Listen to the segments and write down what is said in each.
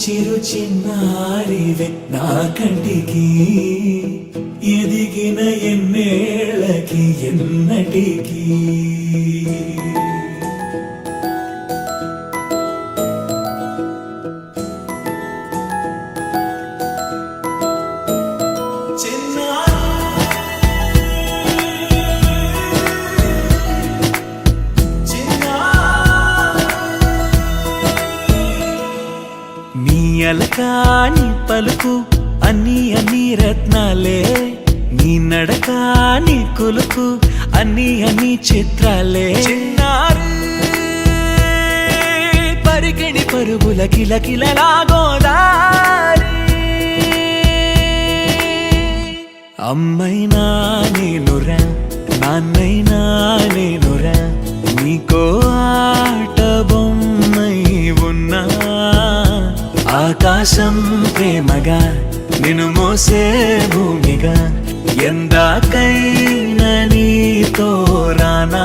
చిరు చిన్నారివే నా కంటికి ఎదిగిన ఎన్నేళ్ళకి ఎన్నటికి అలకాని పలుకు అన్ని అన్ని రత్నాలే నీ నడకాని కులుకు అన్ని అన్ని చిత్రాలే చిన్నారు పరికిణి పరుగుల కిలకిలలాగోదారి అమ్మైనా నేనురా నాన్నైనా నేనురా నీకో ఆట బొమ్మై ఉన్నా ఆకాశం ప్రేమగా నిన్ను మోసే భూమిగా ఎందాకైనా నీతో రానా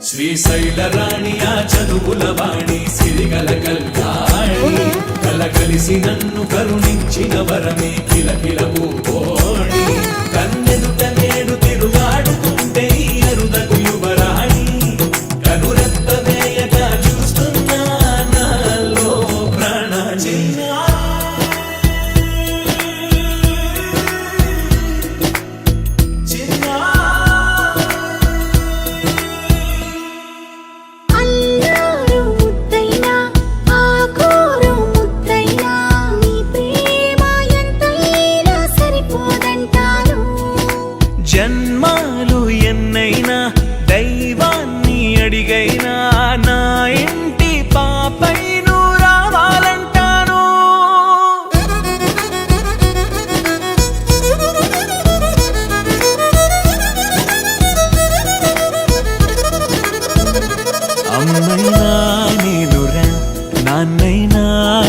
శ్రీశైల రాణి ఆ చదువుల వాణి సిరిగల కల్యాణి కలకలిసి నన్ను కరుణించిన వరమే కిలకిల పూకోణి కన్నెదుట నేడు తిరుగాడుతుంటే ఈ అరుదకు యువరాణి కనురెప్ప వేయగా చూస్తున్నా నాలో ప్రాణ జన్మాలు ఎన్నైనా దైవాన్ని అడిగైనా నా ఇంటి పాపై నువ్వు రావాలంటాను అమ్మైనా నేనురా నాన్నైనా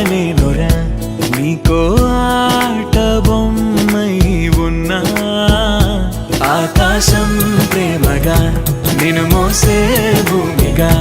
నేనురా నీకో ఆట బొమ్మై ఉన్నా ఆకాశం ప్రేమగా నిన్ను మోసే భూమిగా